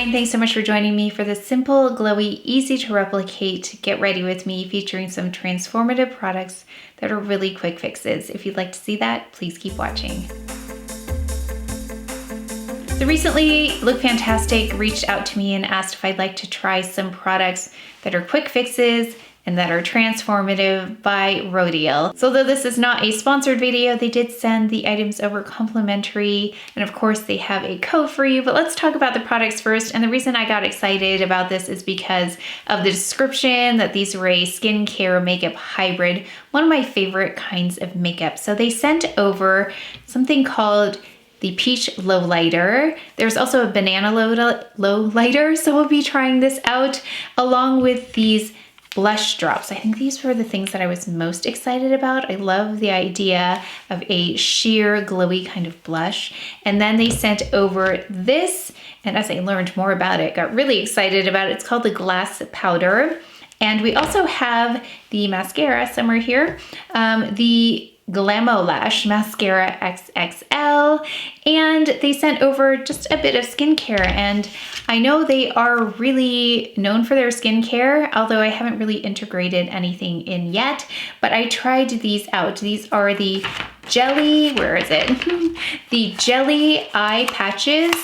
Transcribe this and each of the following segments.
and thanks so much for joining me for this simple, glowy, easy to replicate Get Ready With Me featuring some transformative products that are really quick fixes. If you'd like to see that, please keep watching. So recently, Look Fantastic reached out to me and asked if I'd like to try some products that are quick fixes and that are transformative by Rodial. So though this is not a sponsored video, they did send the items over complimentary, and of course they have a code for you, but let's talk about the products first. And the reason I got excited about this is because of the description that these were a skincare makeup hybrid, one of my favorite kinds of makeup. So they sent over something called the Peach Lowlighter. There's also a Banana Lowlighter, so we'll be trying this out along with these blush drops. I think these were the things that I was most excited about. I love the idea of a sheer glowy kind of blush. And then they sent over this, and as I learned more about it, got really excited about it. It's called the Glass Powder. And we also have the mascara somewhere here, the Glamo Lash Mascara XXL, and they sent over just a bit of skincare. And I know they are really known for their skincare, although I haven't really integrated anything in yet, but I tried these out. These are the jelly, where is it? The jelly eye patches.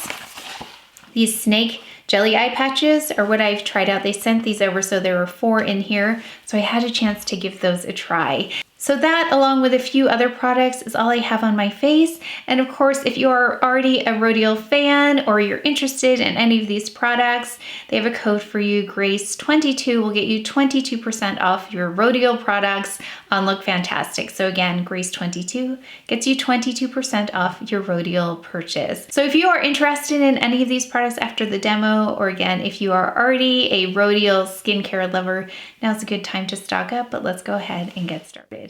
These snake jelly eye patches are what I've tried out. They sent these over, so there were 4 in here, so I had a chance to give those a try. So that, along with a few other products, is all I have on my face. And of course, if you're already a Rodial fan or you're interested in any of these products, they have a code for you. Grace22 will get you 22% off your Rodial products on Look Fantastic. So again, Grace22 gets you 22% off your Rodial purchase. So if you are interested in any of these products after the demo, or again, if you are already a Rodial skincare lover, now's a good time to stock up, but let's go ahead and get started.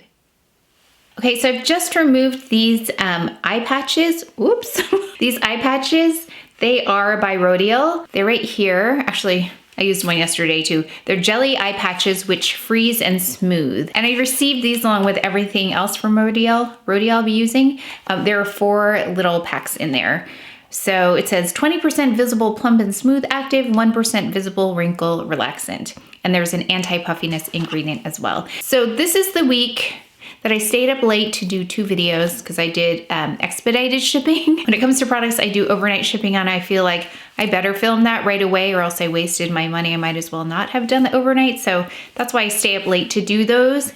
Okay, so I've just removed these eye patches. Oops. These eye patches, they are by Rodial. They're right here. Actually, I used one yesterday too. They're jelly eye patches which freeze and smooth. And I received these along with everything else from Rodial I'll be using. There are 4 little packs in there. So it says 20% visible plump and smooth active, 1% visible wrinkle relaxant. And there's an anti-puffiness ingredient as well. So this is the week that I stayed up late to do 2 videos because I did expedited shipping. When it comes to products I do overnight shipping on, I feel like I better film that right away or else I wasted my money. I might as well not have done the overnight. So that's why I stay up late to do those.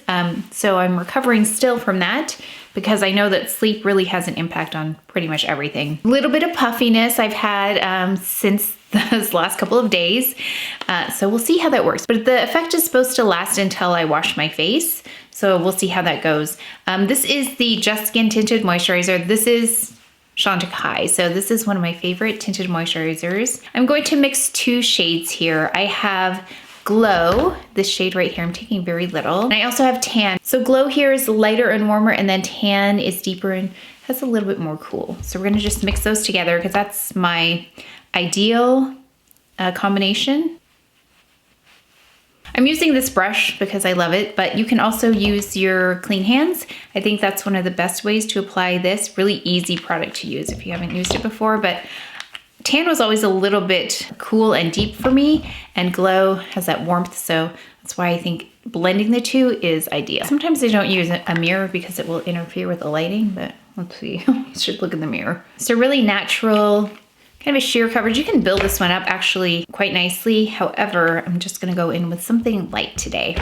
So I'm recovering still from that because I know that sleep really has an impact on pretty much everything. A little bit of puffiness I've had since those last couple of days. So we'll see how that works. But the effect is supposed to last until I wash my face. So we'll see how that goes. This is the Just Skin Tinted Moisturizer. This is Chantecaille. So this is one of my favorite tinted moisturizers. I'm going to mix 2 shades here. I have Glow, this shade right here. I'm taking very little. And I also have Tan. So Glow here is lighter and warmer, and then Tan is deeper and has a little bit more cool. So we're gonna just mix those together because that's my ideal combination. I'm using this brush because I love it, but you can also use your clean hands. I think that's one of the best ways to apply this. Really easy product to use if you haven't used it before, but Tan was always a little bit cool and deep for me, and Glow has that warmth, so that's why I think blending the 2 is ideal. Sometimes I don't use a mirror because it will interfere with the lighting, but let's see. I should look in the mirror. So really natural, kind of a sheer coverage. You can build this one up actually quite nicely. However, I'm just gonna go in with something light today.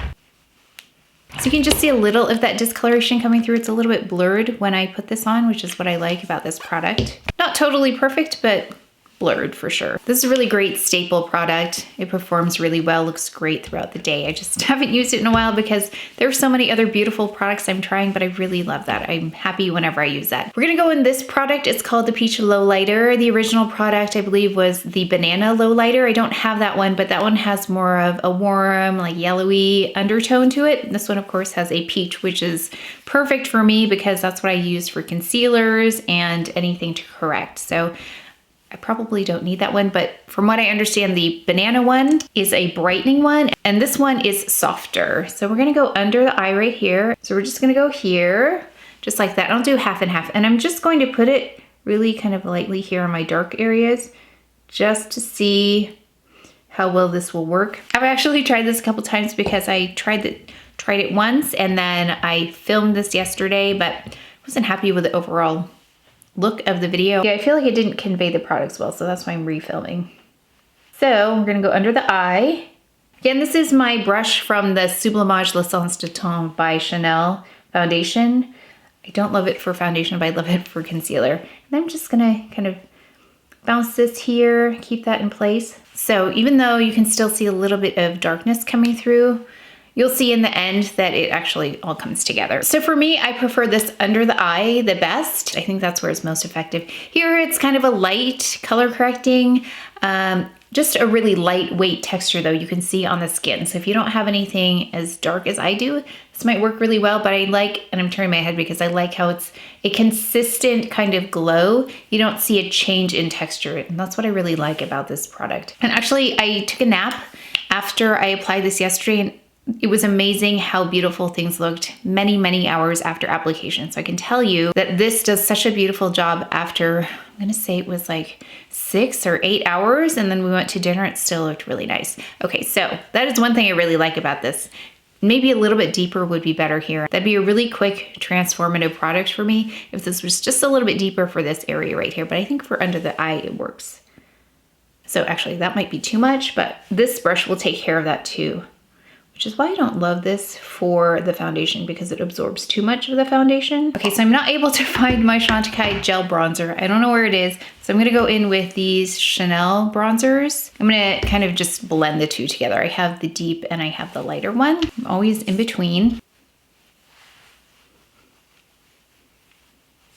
So you can just see a little of that discoloration coming through. It's a little bit blurred when I put this on, which is what I like about this product. Not totally perfect, but blurred for sure. This is a really great staple product. It performs really well, looks great throughout the day. I just haven't used it in a while because there are so many other beautiful products I'm trying, but I really love that. I'm happy whenever I use that. We're gonna go in this product. It's called the Peach Lowlighter. The original product, I believe, was the Banana Lowlighter. I don't have that one, but that one has more of a warm, like yellowy undertone to it. This one, of course, has a peach, which is perfect for me because that's what I use for concealers and anything to correct. So I probably don't need that one, but from what I understand, the banana one is a brightening one, and this one is softer. So we're gonna go under the eye right here. So we're just gonna go here, just like that. I'll do half and half, and I'm just going to put it really kind of lightly here on my dark areas, just to see how well this will work. I've actually tried this a couple times because I tried it once and then I filmed this yesterday, but wasn't happy with the overall look of the video. Yeah, I feel like it didn't convey the products well, so that's why I'm refilming. So we're gonna go under the eye. Again, this is my brush from the Sublimage L'Essence de Temps by Chanel foundation. I don't love it for foundation, but I love it for concealer. And I'm just gonna kind of bounce this here, keep that in place. So even though you can still see a little bit of darkness coming through, you'll see in the end that it actually all comes together. So for me, I prefer this under the eye the best. I think that's where it's most effective. Here, it's kind of a light color correcting, just a really lightweight texture though you can see on the skin. So if you don't have anything as dark as I do, this might work really well, but I like, and I'm turning my head because I like how it's a consistent kind of glow. You don't see a change in texture, and that's what I really like about this product. And actually, I took a nap after I applied this yesterday, and it was amazing how beautiful things looked many, many hours after application. So I can tell you that this does such a beautiful job after, I'm gonna say it was like 6 or 8 hours, and then we went to dinner, it still looked really nice. Okay, so that is one thing I really like about this. Maybe a little bit deeper would be better here. That'd be a really quick transformative product for me if this was just a little bit deeper for this area right here, but I think for under the eye, it works. So actually that might be too much, but this brush will take care of that too, which is why I don't love this for the foundation because it absorbs too much of the foundation. Okay, so I'm not able to find my Chantecaille gel bronzer. I don't know where it is. So I'm gonna go in with these Chanel bronzers. I'm gonna kind of just blend the two together. I have the deep and I have the lighter one. I'm always in between.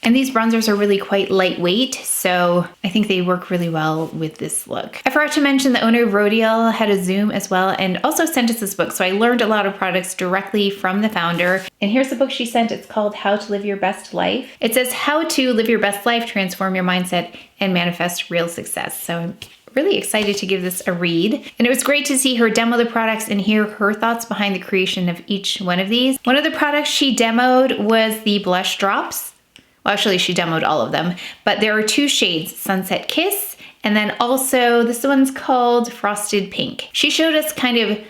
And these bronzers are really quite lightweight, so I think they work really well with this look. I forgot to mention the owner of Rodial had a Zoom as well and also sent us this book, so I learned a lot of products directly from the founder. And here's the book she sent. It's called How to Live Your Best Life. It says how to live your best life, transform your mindset, and manifest real success. So I'm really excited to give this a read. And it was great to see her demo the products and hear her thoughts behind the creation of each one of these. One of the products she demoed was the blush drops. Well, actually, she demoed all of them, but there are 2 shades, Sunset Kiss, and then also this one's called Frosted Pink. She showed us kind of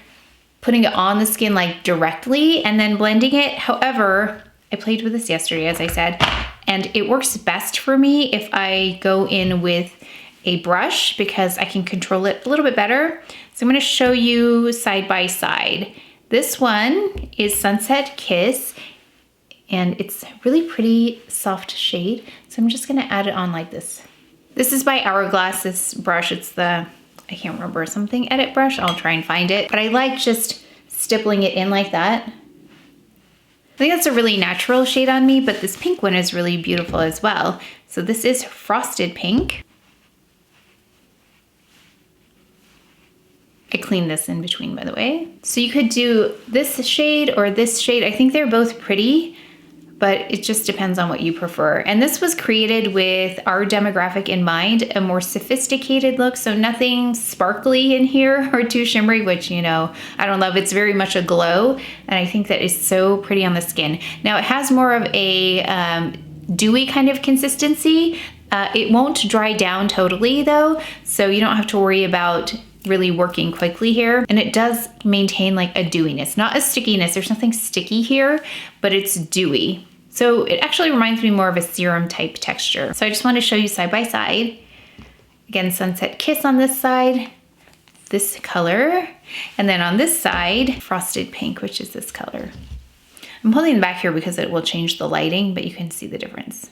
putting it on the skin like directly and then blending it. However, I played with this yesterday, as I said, and it works best for me if I go in with a brush because I can control it a little bit better. So I'm gonna show you side by side. This one is Sunset Kiss, and it's really pretty soft shade. So I'm just gonna add it on like this. This is by Hourglass, this brush. It's the, I can't remember, something edit brush. I'll try and find it. But I like just stippling it in like that. I think that's a really natural shade on me, but this pink one is really beautiful as well. So this is Frosted Pink. I cleaned this in between, by the way. So you could do this shade or this shade. I think they're both pretty, but it just depends on what you prefer. And this was created with our demographic in mind, a more sophisticated look. So nothing sparkly in here or too shimmery, which, you know, I don't love. It's very much a glow. And I think that is so pretty on the skin. Now it has more of a dewy kind of consistency. It won't dry down totally though. So you don't have to worry about really working quickly here. And it does maintain like a dewiness, not a stickiness. There's nothing sticky here, but it's dewy. So it actually reminds me more of a serum type texture. So I just want to show you side by side. Again, Sunset Kiss on this side, this color. And then on this side, Frosted Pink, which is this color. I'm holding it back here because it will change the lighting, but you can see the difference.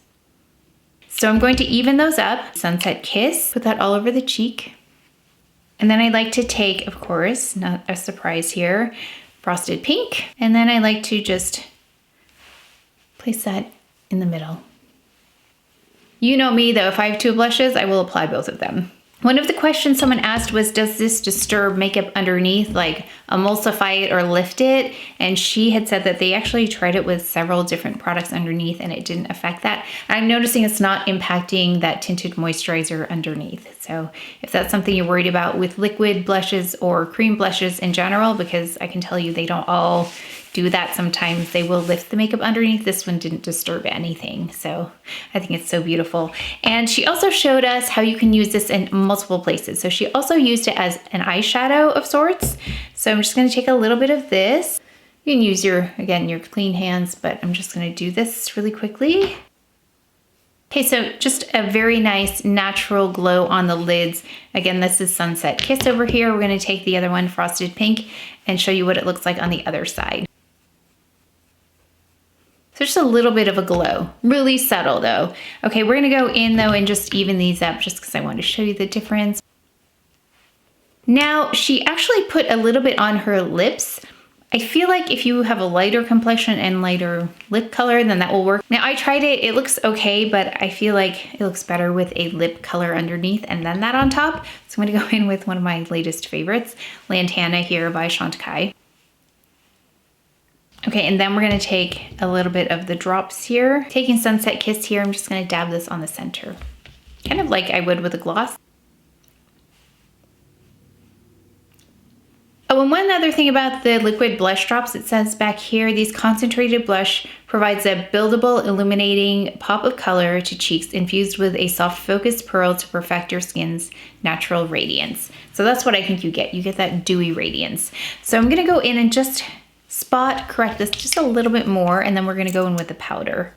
So I'm going to even those up. Sunset Kiss, put that all over the cheek. And then I like to take, of course, not a surprise here, Frosted Pink. And then I like to just place that in the middle. You know me though, if I have 2 blushes, I will apply both of them. One of the questions someone asked was, does this disturb makeup underneath, like emulsify it or lift it? And she had said that they actually tried it with several different products underneath and it didn't affect that. I'm noticing it's not impacting that tinted moisturizer underneath. So if that's something you're worried about with liquid blushes or cream blushes in general, because I can tell you they don't all do that sometimes. They will lift the makeup underneath. This one didn't disturb anything. So I think it's so beautiful. And she also showed us how you can use this in multiple places. So she also used it as an eyeshadow of sorts. So I'm just gonna take a little bit of this. You can use again, your clean hands, but I'm just gonna do this really quickly. Okay, so just a very nice natural glow on the lids. Again, this is Sunset Kiss over here. We're gonna take the other one, Frosted Pink, and show you what it looks like on the other side. So just a little bit of a glow, really subtle though. Okay, we're gonna go in though and just even these up just because I wanted to show you the difference. Now, she actually put a little bit on her lips. I feel like if you have a lighter complexion and lighter lip color, then that will work. Now I tried it, it looks okay, but I feel like it looks better with a lip color underneath and then that on top. So I'm gonna go in with one of my latest favorites, Lantana here by Chantecaille. Okay, and then we're gonna take a little bit of the drops here. Taking Sunset Kiss here, I'm just gonna dab this on the center. Kind of like I would with a gloss. Oh, and one other thing about the liquid blush drops, it says back here, these concentrated blush provides a buildable, illuminating pop of color to cheeks infused with a soft focused pearl to perfect your skin's natural radiance. So that's what I think you get. You get that dewy radiance. So I'm gonna go in and just spot correct this just a little bit more, and then we're gonna go in with the powder.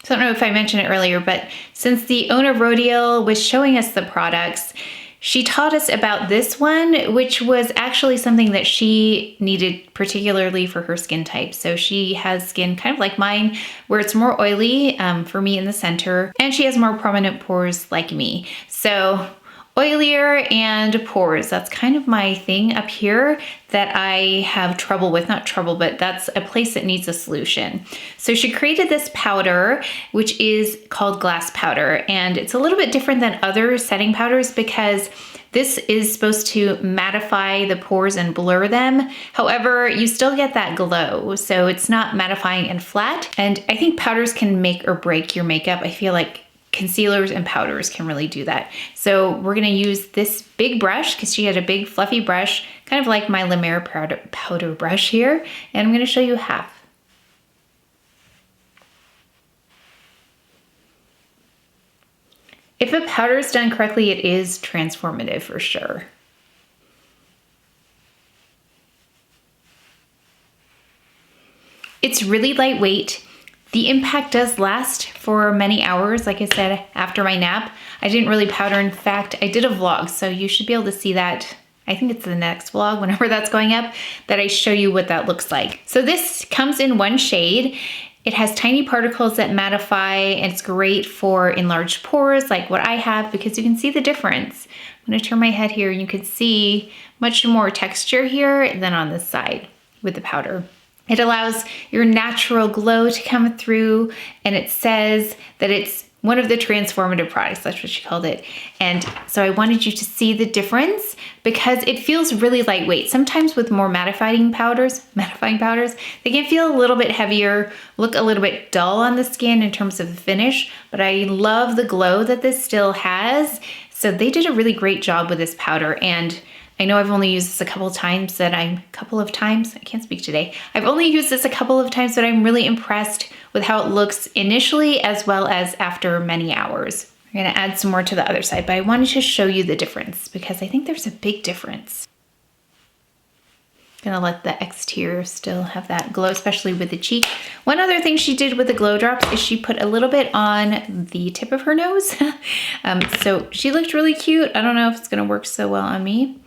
So I don't know if I mentioned it earlier, but since the owner Rodial was showing us the products, she taught us about this one, which was actually something that she needed particularly for her skin type. So she has skin kind of like mine, where it's more oily for me in the center, and she has more prominent pores like me. So oilier and pores, that's kind of my thing up here that I have trouble with. Not trouble, but that's a place that needs a solution. So she created this powder, which is called glass powder, and it's a little bit different than other setting powders because this is supposed to mattify the pores and blur them. However, you still get that glow, so it's not mattifying and flat. And I think powders can make or break your makeup. I feel like concealers and powders can really do that. So we're gonna use this big brush because she had a big fluffy brush, kind of like my La Mer powder brush here. And I'm gonna show you half. If a powder is done correctly, it is transformative for sure. It's really lightweight. The impact does last for many hours. Like I said, after my nap, I didn't really powder. In fact, I did a vlog, so you should be able to see that. I think it's the next vlog, whenever that's going up, that I show you what that looks like. So this comes in one shade. It has tiny particles that mattify, and it's great for enlarged pores like what I have because you can see the difference. I'm gonna turn my head here and you can see much more texture here than on this side with the powder. It allows your natural glow to come through, and it says that it's one of the transformative products. That's what she called it. And so I wanted you to see the difference because it feels really lightweight. Sometimes with more mattifying powders, they can feel a little bit heavier, look a little bit dull on the skin in terms of the finish, but I love the glow that this still has. So they did a really great job with this powder, and I know I've only used this a couple of times, I can't speak today. I've only used this a couple of times, but I'm really impressed with how it looks initially as well as after many hours. We're gonna add some more to the other side, but I wanted to show you the difference because I think there's a big difference. Gonna let the exterior still have that glow, especially with the cheek. One other thing she did with the glow drops is she put a little bit on the tip of her nose. So she looked really cute. I don't know if it's gonna work so well on me.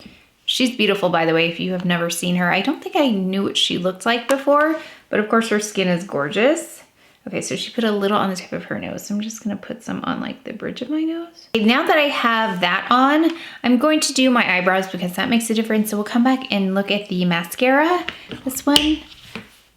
She's beautiful, by the way, if you have never seen her. I don't think I knew what she looked like before, but of course her skin is gorgeous. Okay, so she put a little on the tip of her nose. So I'm just gonna put some on like the bridge of my nose. Okay, now that I have that on, I'm going to do my eyebrows because that makes a difference. So we'll come back and look at the mascara. This one,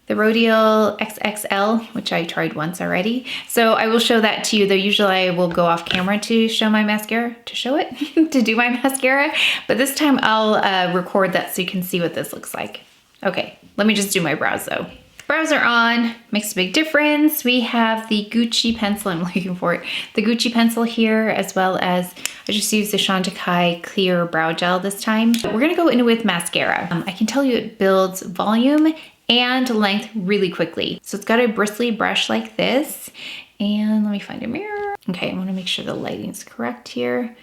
the Rodial XXL, which I tried once already. So I will show that to you, though usually I will go off camera to show my mascara, to do my mascara. But this time I'll record that so you can see what this looks like. Okay, let me just do my brows though. Brows are on, makes a big difference. We have the Gucci pencil, I'm looking for it. The Gucci pencil here, as well as I just used the Chantecaille clear brow gel this time. We're gonna go in with mascara. I can tell you it builds volume and length really quickly. So it's got a bristly brush like this. And let me find a mirror. Okay, I wanna make sure the lighting's correct here.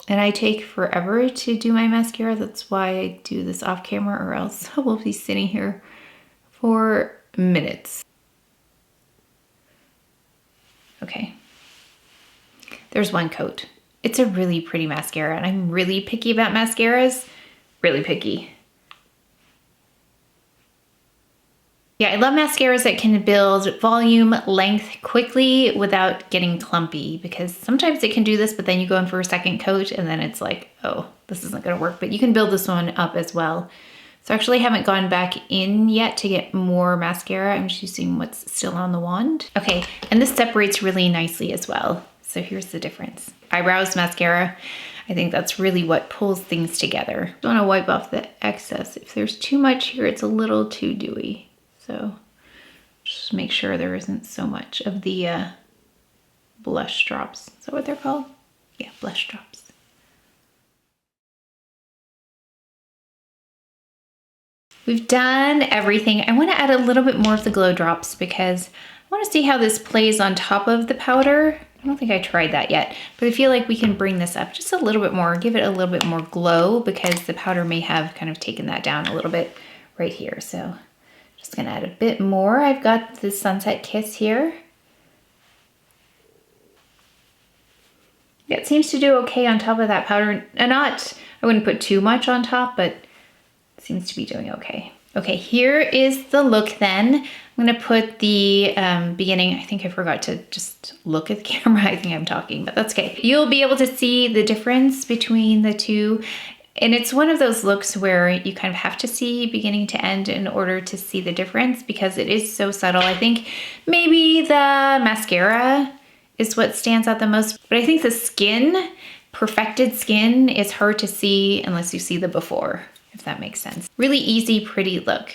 And I take forever to do my mascara. That's why I do this off camera, or else I will be sitting here for minutes. Okay, there's one coat. It's a really pretty mascara, and I'm really picky about mascaras, really picky. Yeah, I love mascaras that can build volume, length quickly without getting clumpy, because sometimes it can do this, but then you go in for a second coat and then it's like, oh, this isn't gonna work, but you can build this one up as well. So I actually haven't gone back in yet to get more mascara. I'm just using what's still on the wand. Okay, and this separates really nicely as well. So here's the difference. Eyebrows, mascara, I think that's really what pulls things together. I wanna wipe off the excess. If there's too much here, it's a little too dewy. So just make sure there isn't so much of the blush drops. Is that what they're called? Yeah, blush drops. We've done everything. I want to add a little bit more of the glow drops because I want to see how this plays on top of the powder. I don't think I tried that yet, but I feel like we can bring this up just a little bit more, give it a little bit more glow, because the powder may have kind of taken that down a little bit right here. So just gonna add a bit more. I've got the Sunset Kiss here. Yeah, it seems to do okay on top of that powder. And I wouldn't put too much on top, but it seems to be doing okay. Okay, here is the look then. I'm gonna put the beginning, I think I forgot to just look at the camera. I think I'm talking, but that's okay. You'll be able to see the difference between the two. And it's one of those looks where you kind of have to see beginning to end in order to see the difference, because it is so subtle. I think maybe the mascara is what stands out the most, but I think the skin, perfected skin, is hard to see unless you see the before, if that makes sense. Really easy, pretty look.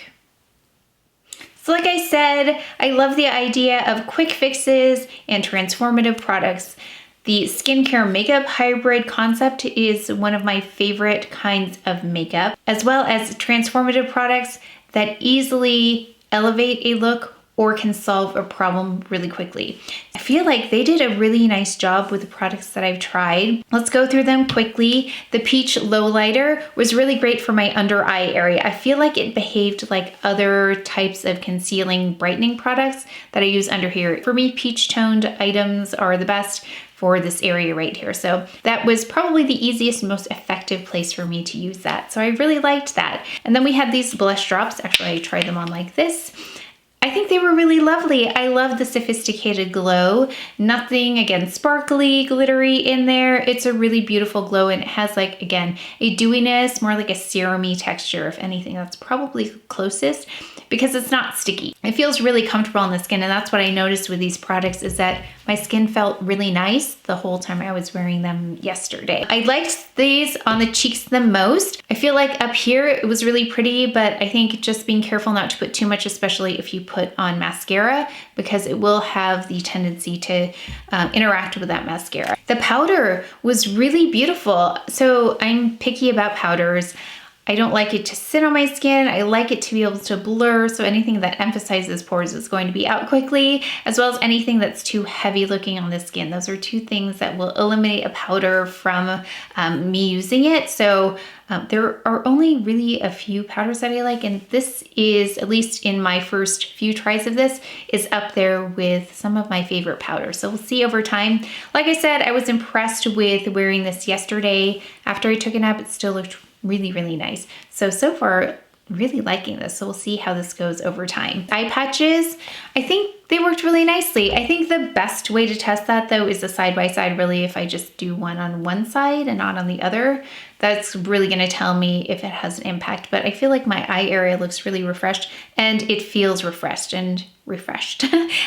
So like I said, I love the idea of quick fixes and transformative products. The skincare makeup hybrid concept is one of my favorite kinds of makeup, as well as transformative products that easily elevate a look or can solve a problem really quickly. I feel like they did a really nice job with the products that I've tried. Let's go through them quickly. The Peach Lowlighter was really great for my under eye area. I feel like it behaved like other types of concealing brightening products that I use under here. For me, peach toned items are the best for this area right here. So that was probably the easiest and most effective place for me to use that. So I really liked that. And then we had these blush drops. Actually, I tried them on like this. I think they were really lovely. I love the sophisticated glow. Nothing, again, sparkly, glittery in there. It's a really beautiful glow, and it has, like, again, a dewiness, more like a serum-y texture. If anything, that's probably closest, because it's not sticky. It feels really comfortable on the skin, and that's what I noticed with these products, is that my skin felt really nice the whole time I was wearing them yesterday. I liked these on the cheeks the most. I feel like up here it was really pretty, but I think just being careful not to put too much, especially if you put on mascara, because it will have the tendency to interact with that mascara. The powder was really beautiful. So I'm picky about powders. I don't like it to sit on my skin. I like it to be able to blur, so anything that emphasizes pores is going to be out quickly, as well as anything that's too heavy looking on the skin. Those are two things that will eliminate a powder from me using it. So there are only really a few powders that I like, and this is, at least in my first few tries of this, is up there with some of my favorite powders. So we'll see over time. Like I said, I was impressed with wearing this yesterday. After I took a nap, it still looked really, really nice. So far, really liking this. So we'll see how this goes over time. Eye patches, I think they worked really nicely. I think the best way to test that, though, is the side-by-side. Really, if I just do one on one side and not on the other, that's really gonna tell me if it has an impact. But I feel like my eye area looks really refreshed, and it feels refreshed. And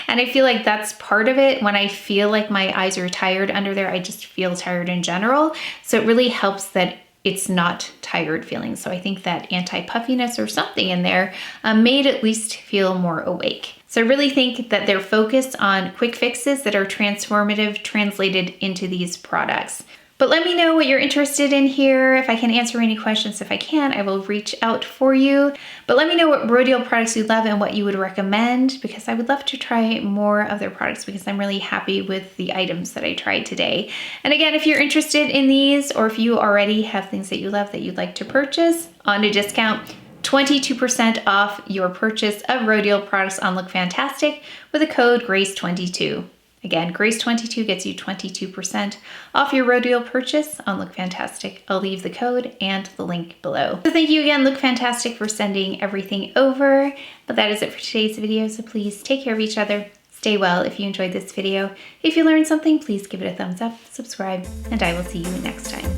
I feel like that's part of it. When I feel like my eyes are tired under there, I just feel tired in general. So it really helps that it's not tired feeling. So I think that anti-puffiness or something in there made at least feel more awake. So I really think that they're focused on quick fixes that are transformative translated into these products. But let me know what you're interested in here. If I can answer any questions, if I can, I will reach out for you. But let me know what Rodial products you love and what you would recommend, because I would love to try more of their products because I'm really happy with the items that I tried today. And again, if you're interested in these, or if you already have things that you love that you'd like to purchase on a discount, 22% off your purchase of Rodial products on Look Fantastic with the code GRACE22. Again, GRACE22 gets you 22% off your Rodial purchase on Look Fantastic. I'll leave the code and the link below. So thank you again, Look Fantastic, for sending everything over. But that is it for today's video, so please take care of each other. Stay well if you enjoyed this video. If you learned something, please give it a thumbs up, subscribe, and I will see you next time.